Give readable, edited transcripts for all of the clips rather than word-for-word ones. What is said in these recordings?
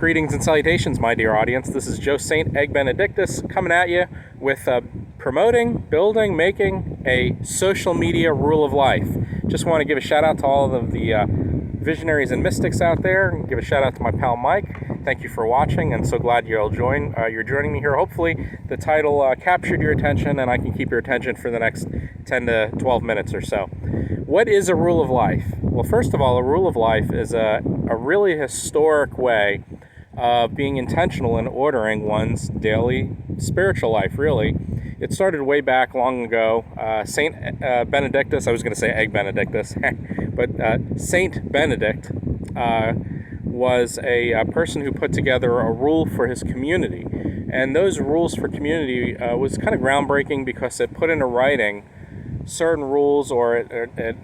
Greetings and salutations, my dear audience. This is Joe St. Egg Benedictus coming at you with promoting, building, making a social media rule of life. Just want to give a shout out to all of the visionaries and mystics out there, and give a shout out to my pal Mike. Thank you for watching, and so glad you're joining me here. Hopefully the title captured your attention, and I can keep your attention for the next 10 to 12 minutes or so. What is a rule of life? Well, first of all, a rule of life is a really historic way of being intentional in ordering one's daily spiritual life, really. It started way back long ago. Saint Benedictus, I was going to say Egg Benedictus, but Saint Benedict was a person who put together a rule for his community. And those rules for community was kind of groundbreaking because it put into writing certain rules, or it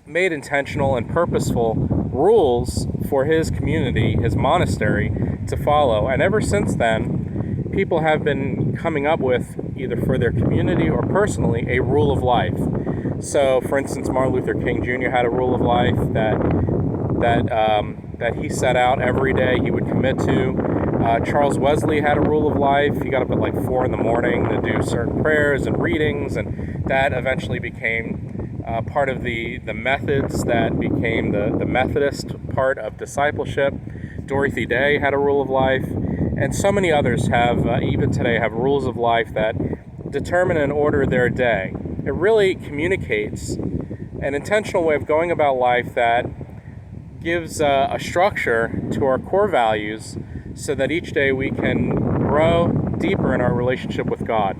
made intentional and purposeful rules for his community, his monastery, to follow. And ever since then, people have been coming up with, either for their community or personally, a rule of life. So, for instance, Martin Luther King Jr. had a rule of life that he set out every day he would commit to. Charles Wesley had a rule of life. He got up at like 4 in the morning to do certain prayers and readings, and that eventually became part of the methods that became the Methodist part of discipleship. Dorothy Day had a rule of life, and so many others have, even today, have rules of life that determine and order their day. It really communicates an intentional way of going about life that gives a structure to our core values, so that each day we can grow deeper in our relationship with God.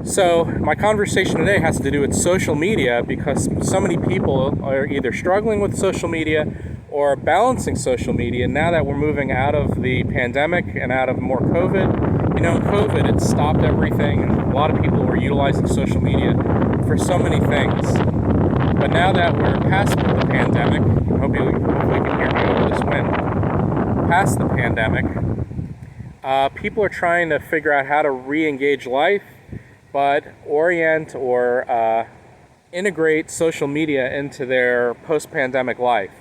So my conversation today has to do with social media, because so many people are either struggling with social media or balancing social media now that we're moving out of the pandemic and out of more COVID. You know, COVID, it stopped everything, and a lot of people were utilizing social media for so many things. But now that we're past the pandemic, hopefully you can hear me over this wind, past the pandemic, people are trying to figure out how to re-engage life, but orient or integrate social media into their post-pandemic life,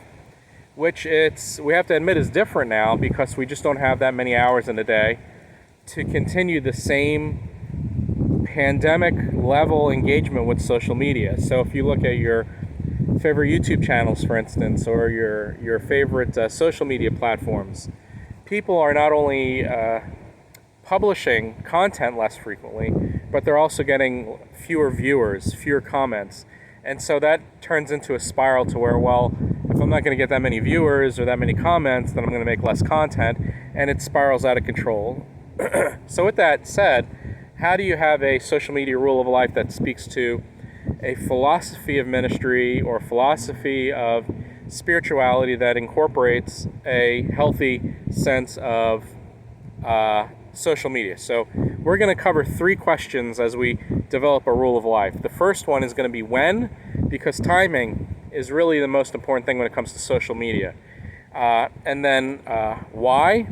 which we have to admit is different now, because we just don't have that many hours in a day to continue the same pandemic level engagement with social media. So if you look at your favorite YouTube channels, for instance, or your favorite social media platforms, people are not only publishing content less frequently, but they're also getting fewer viewers, fewer comments. And so that turns into a spiral to where, well, if I'm not going to get that many viewers or that many comments, then I'm going to make less content, and it spirals out of control. So with that said, how do you have a social media rule of life that speaks to a philosophy of ministry or philosophy of spirituality that incorporates a healthy sense of social media? So we're going to cover 3 questions as we develop a rule of life. The first one is going to be when, because timing is really the most important thing when it comes to social media. And then why?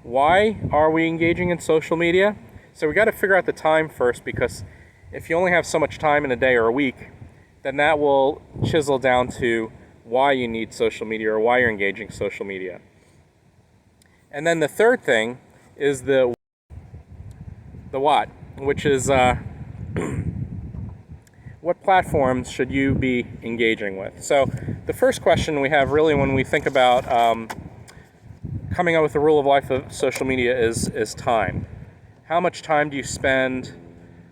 Why are we engaging in social media? So we got to figure out the time first, because if you only have so much time in a day or a week, then that will chisel down to why you need social media or why you're engaging social media. And then the third thing is the what, which is what platforms should you be engaging with? So the first question we have really when we think about coming up with the rule of life of social media is time. How much time do you spend?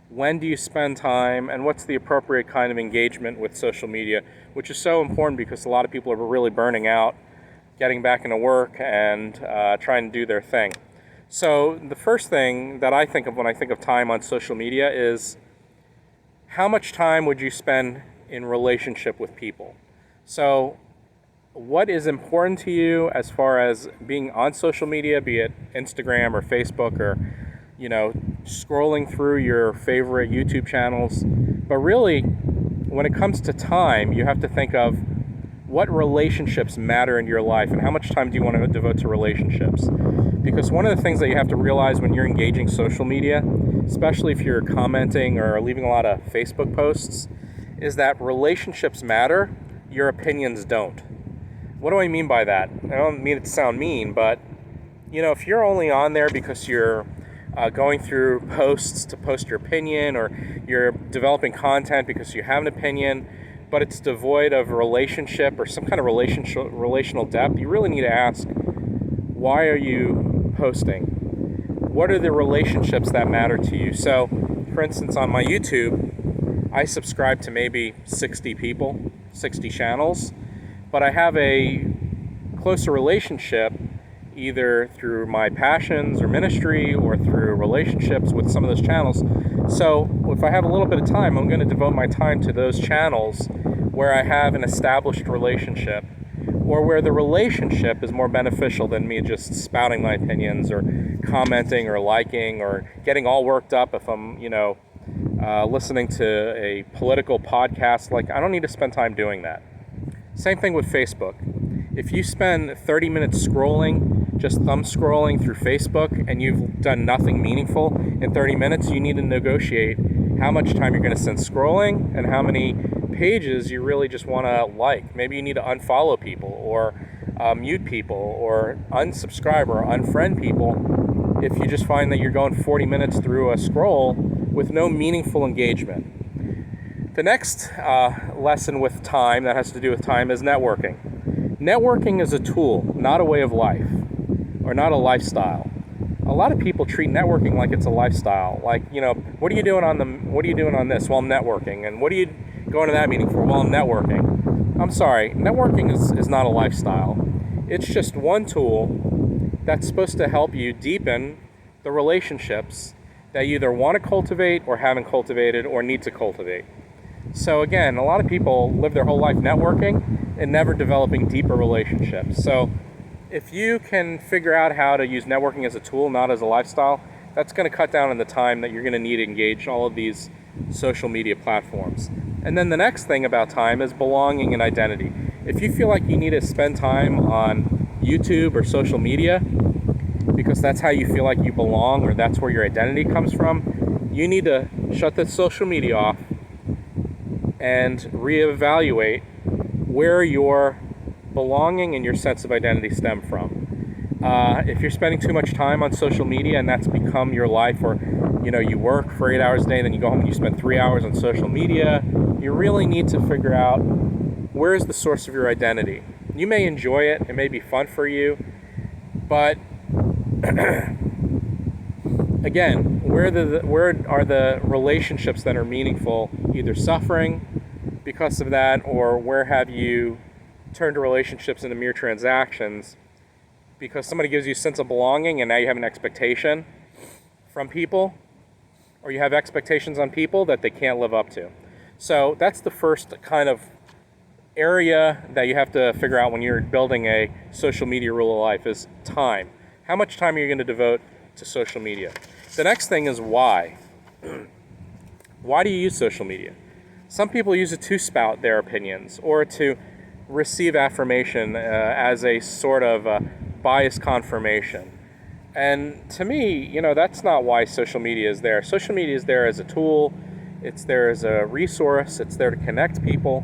When do you spend time? And what's the appropriate kind of engagement with social media? Which is so important, because a lot of people are really burning out, getting back into work and trying to do their thing. So the first thing that I think of when I think of time on social media is, how much time would you spend in relationship with people? So what is important to you as far as being on social media, be it Instagram or Facebook, or scrolling through your favorite YouTube channels? But really, when it comes to time, you have to think of what relationships matter in your life, and how much time do you want to devote to relationships? Because one of the things that you have to realize when you're engaging social media, especially if you're commenting or leaving a lot of Facebook posts, is that relationships matter, your opinions don't. What do I mean by that? I don't mean it to sound mean, but if you're only on there because you're going through posts to post your opinion, or you're developing content because you have an opinion, but it's devoid of relationship or some kind of relational depth, you really need to ask, why are you posting? What are the relationships that matter to you? So, for instance, on my YouTube, I subscribe to maybe 60 people, 60 channels, but I have a closer relationship either through my passions or ministry or through relationships with some of those channels. So if I have a little bit of time, I'm going to devote my time to those channels where I have an established relationship, or where the relationship is more beneficial than me just spouting my opinions or commenting or liking or getting all worked up if I'm, listening to a political podcast. Like, I don't need to spend time doing that. Same thing with Facebook. If you spend 30 minutes scrolling, just thumb scrolling through Facebook, and you've done nothing meaningful in 30 minutes, you need to negotiate how much time you're going to spend scrolling and how many pages you really just want to like. Maybe you need to unfollow people, or mute people, or unsubscribe or unfriend people if you just find that you're going 40 minutes through a scroll with no meaningful engagement. The next lesson with time that has to do with time is networking. Networking is a tool, not a way of life, or not a lifestyle. A lot of people treat networking like it's a lifestyle. Like, what are you doing on this? Well, I'm networking. And what are you going to that meeting for? Well, I'm networking. I'm sorry, networking is not a lifestyle. It's just one tool that's supposed to help you deepen the relationships that you either want to cultivate or haven't cultivated or need to cultivate. So again, a lot of people live their whole life networking and never developing deeper relationships. So if you can figure out how to use networking as a tool, not as a lifestyle, that's going to cut down on the time that you're going to need to engage all of these social media platforms. And then the next thing about time is belonging and identity. If you feel like you need to spend time on YouTube or social media because that's how you feel like you belong, or that's where your identity comes from, you need to shut the social media off and reevaluate where your belonging and your sense of identity stem from. If you're spending too much time on social media and that's become your life, or you work for 8 hours a day and then you go home and you spend 3 hours on social media, you really need to figure out where is the source of your identity. You may enjoy it, it may be fun for you, but again, where are the relationships that are meaningful either suffering because of that, or where have you turned to relationships into mere transactions because somebody gives you a sense of belonging and now you have an expectation from people, or you have expectations on people that they can't live up to. So that's the first kind of area that you have to figure out when you're building a social media rule of life is time. How much time are you going to devote to social media? The next thing is why. Why do you use social media? Some people use it to spout their opinions or to receive affirmation as a sort of biased confirmation. And to me, that's not why social media is there. Social media is there as a tool. It's there as a resource. It's there to connect people.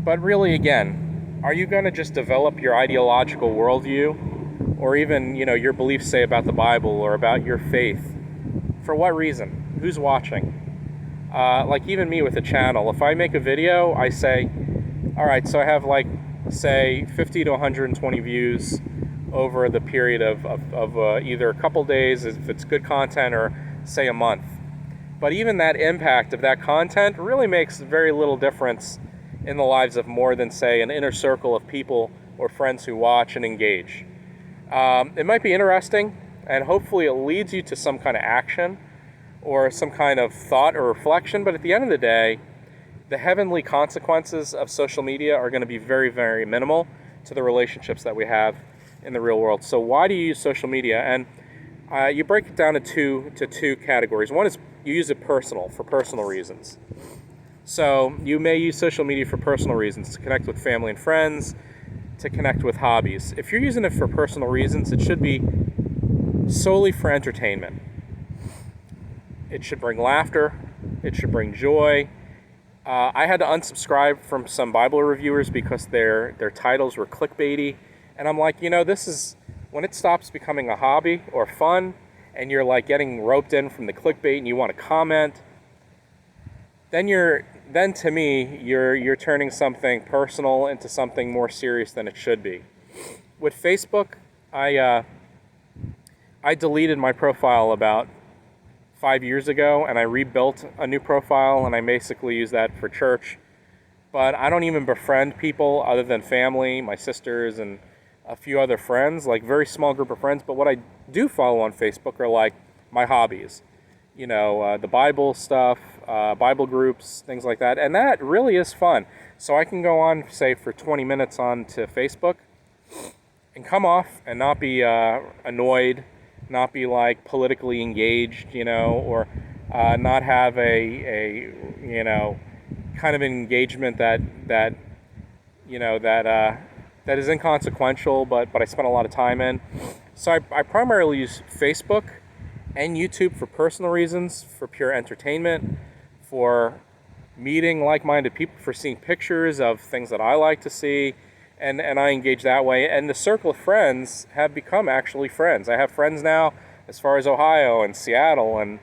But really, again, are you going to just develop your ideological worldview, or even, your beliefs, say, about the Bible or about your faith? For what reason? Who's watching? Like even me with a channel, if I make a video, I say, all right, so I have say 50 to 120 views over the period of either a couple days, if it's good content, or say a month. But even that impact of that content really makes very little difference in the lives of more than, say, an inner circle of people or friends who watch and engage. It might be interesting, and hopefully it leads you to some kind of action or some kind of thought or reflection, but at the end of the day, the heavenly consequences of social media are going to be very, very minimal to the relationships that we have in the real world. So why do you use social media? And you break it down to two categories. One is you use it for personal reasons. So you may use social media for personal reasons, to connect with family and friends, to connect with hobbies. If you're using it for personal reasons, it should be solely for entertainment. It should bring laughter. It should bring joy. I had to unsubscribe from some Bible reviewers because their titles were clickbaity, and I'm like, this is when it stops becoming a hobby or fun, and you're like getting roped in from the clickbait, and you want to comment. Then to me you're turning something personal into something more serious than it should be. With Facebook, I deleted my profile about 5 years ago, and I rebuilt a new profile, and I basically use that for church. But I don't even befriend people other than family, my sisters, and a few other friends, like very small group of friends. But what I do follow on Facebook are like my hobbies, the Bible stuff, Bible groups, things like that. And that really is fun. So I can go on, say, for 20 minutes onto Facebook and come off and not be annoyed, not be like politically engaged, or not have a kind of an engagement that is inconsequential, but I spend a lot of time in. So I primarily use Facebook and YouTube for personal reasons, for pure entertainment, for meeting like-minded people, for seeing pictures of things that I like to see, and I engage that way. And the circle of friends have become actually friends. I have friends now as far as Ohio and Seattle, and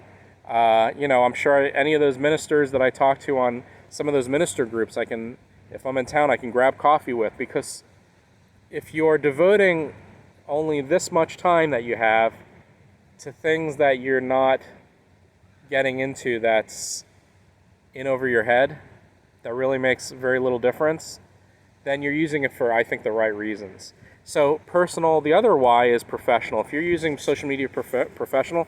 I'm sure any of those ministers that I talk to on some of those minister groups, if I'm in town, I can grab coffee with, because if you're devoting only this much time that you have to things that you're not getting into, that's in over your head, that really makes very little difference, then you're using it for, I think, the right reasons. So personal, the other Y is professional. If you're using social media professional,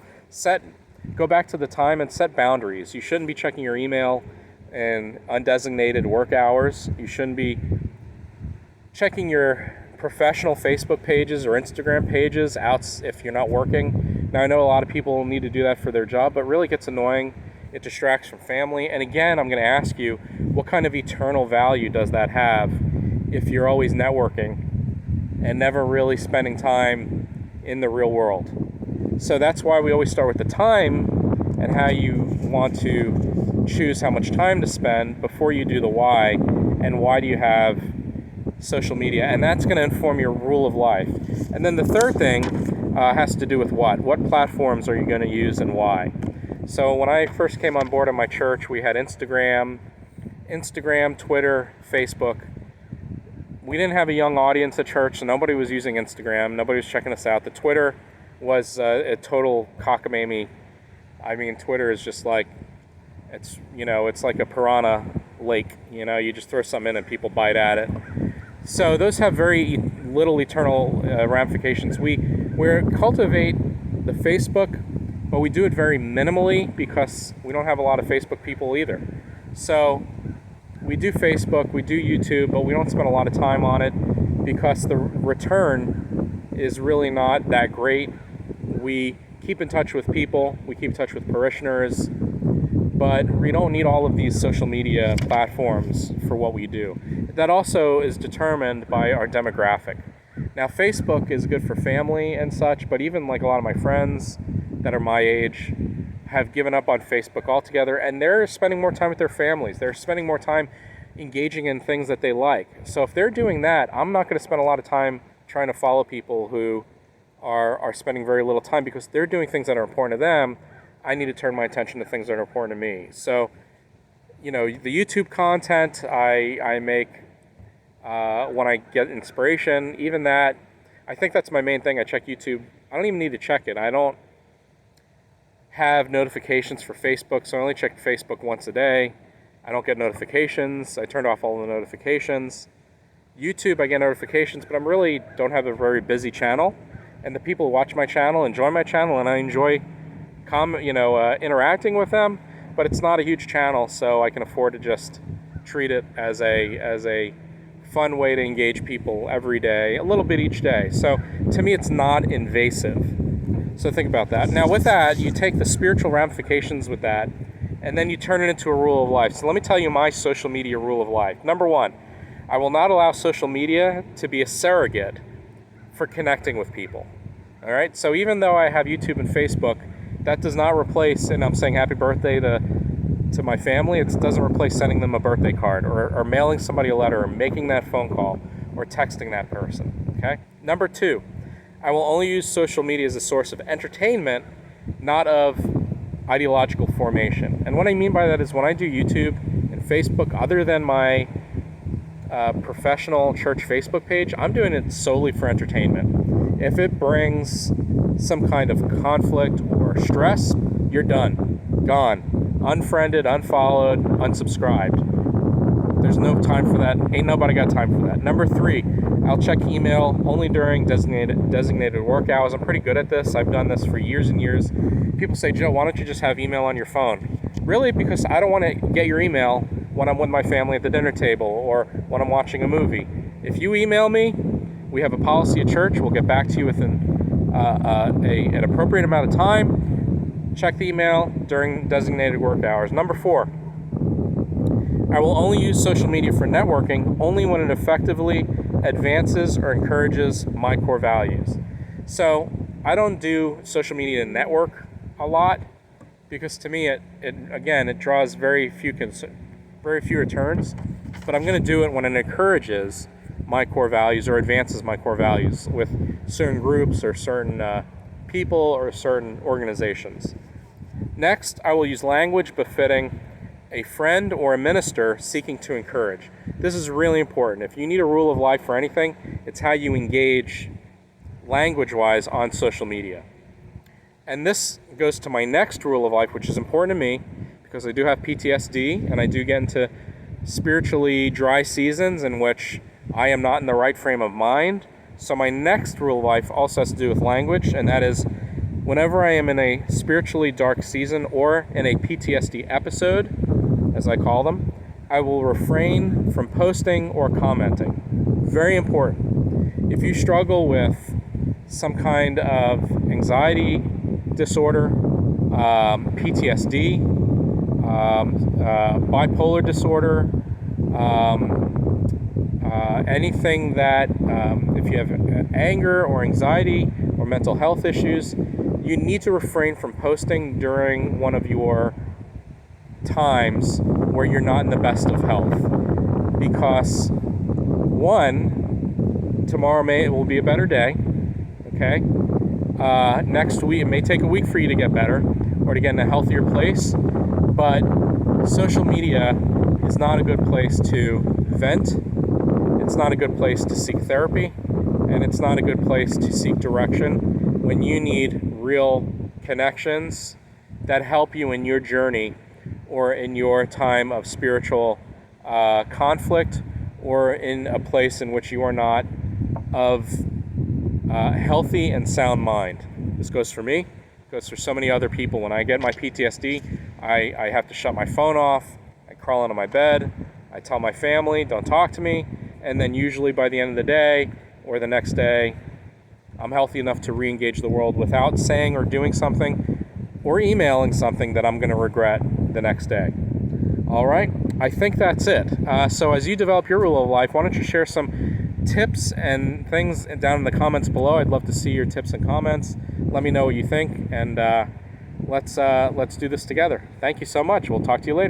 go back to the time and set boundaries. You shouldn't be checking your email in undesignated work hours. You shouldn't be checking your professional Facebook pages or Instagram pages out if you're not working. Now, I know a lot of people need to do that for their job, but really gets annoying. It distracts from family. And again, I'm going to ask you, what kind of eternal value does that have if you're always networking and never really spending time in the real world? So that's why we always start with the time and how you want to choose how much time to spend before you do the why, and why do you have social media. And that's going to inform your rule of life. And then the third thing has to do with what platforms are you going to use and why. So when I first came on board at my church, we had Instagram, Twitter, Facebook. We didn't have a young audience at church, so nobody was using Instagram. Nobody was checking us out. The Twitter was a total cockamamie. I mean, Twitter is just like, it's like a piranha lake. You just throw something in and people bite at it. So those have very little eternal ramifications. We cultivate the Facebook, but we do it very minimally because we don't have a lot of Facebook people either. So we do Facebook, we do YouTube, but we don't spend a lot of time on it because the return is really not that great. We keep in touch with people, we keep in touch with parishioners, but we don't need all of these social media platforms for what we do. That also is determined by our demographic. Now, Facebook is good for family and such, but even like a lot of my friends that are my age have given up on Facebook altogether, and they're spending more time with their families. They're spending more time engaging in things that they like. So if they're doing that, I'm not going to spend a lot of time trying to follow people who are spending very little time, because they're doing things that are important to them. I need to turn my attention to things that are important to me. So, the YouTube content I make when I get inspiration, even that, I think that's my main thing. I check YouTube. I don't even need to check it. I don't have notifications for Facebook, so I only check Facebook once a day. I don't get notifications. I turned off all the notifications. YouTube, I get notifications, but I really don't have a very busy channel. And the people who watch my channel enjoy my channel, and I enjoy interacting with them, but it's not a huge channel, so I can afford to just treat it as a fun way to engage people every day, a little bit each day. So to me, it's not invasive. So think about that. Now with that, you take the spiritual ramifications with that, and then you turn it into a rule of life. So let me tell you my social media rule of life. Number one, I will not allow social media to be a surrogate for connecting with people. All right? So even though I have YouTube and Facebook, that does not replace, and I'm saying happy birthday to to my family. It doesn't replace sending them a birthday card or mailing somebody a letter or making that phone call or texting that person. Okay? Number 2, I will only use social media as a source of entertainment, not of ideological formation. And what I mean by that is when I do YouTube and Facebook, other than my professional church Facebook page, I'm doing it solely for entertainment. If it brings some kind of conflict or stress, you're done. Gone. Unfriended, unfollowed, unsubscribed. There's no time for that. Ain't nobody got time for that. Number 3, I'll check email only during designated work hours. I'm pretty good at this. I've done this for years and years. People say, Joe, why don't you just have email on your phone? Really? Because I don't want to get your email when I'm with my family at the dinner table or when I'm watching a movie. If you email me, we have a policy at church. We'll get back to you within an appropriate amount of time. Check the email during designated work hours. Number 4, I will only use social media for networking only when it effectively advances or encourages my core values. So I don't do social media to network a lot because to me it draws very few returns, but I'm going to do it when it encourages my core values or advances my core values with certain groups or certain people or certain organizations. Next, I will use language befitting a friend or a minister seeking to encourage. This is really important. If you need a rule of life for anything, it's how you engage language-wise on social media. And this goes to my next rule of life, which is important to me because I do have PTSD and I do get into spiritually dry seasons in which I am not in the right frame of mind. So my next rule of life also has to do with language, and that is whenever I am in a spiritually dark season or in a PTSD episode, as I call them, I will refrain from posting or commenting. Very important. If you struggle with some kind of anxiety disorder, PTSD, bipolar disorder, anything that, if you have anger or anxiety or mental health issues, you need to refrain from posting during one of your times where you're not in the best of health. Because, one, tomorrow it will be a better day, okay? Next week, it may take a week for you to get better or to get in a healthier place, but social media is not a good place to vent. It's not a good place to seek therapy, and it's not a good place to seek direction when you need real connections that help you in your journey or in your time of spiritual conflict or in a place in which you are not of healthy and sound mind. This goes for me, goes for so many other people. When I get my PTSD, I have to shut my phone off, I crawl into my bed, I tell my family, don't talk to me, and then usually by the end of the day or the next day, I'm healthy enough to re-engage the world without saying or doing something or emailing something that I'm going to regret the next day. All right, I think that's it. So as you develop your rule of life, why don't you share some tips and things down in the comments below? I'd love to see your tips and comments. Let me know what you think, and let's do this together. Thank you so much. We'll talk to you later.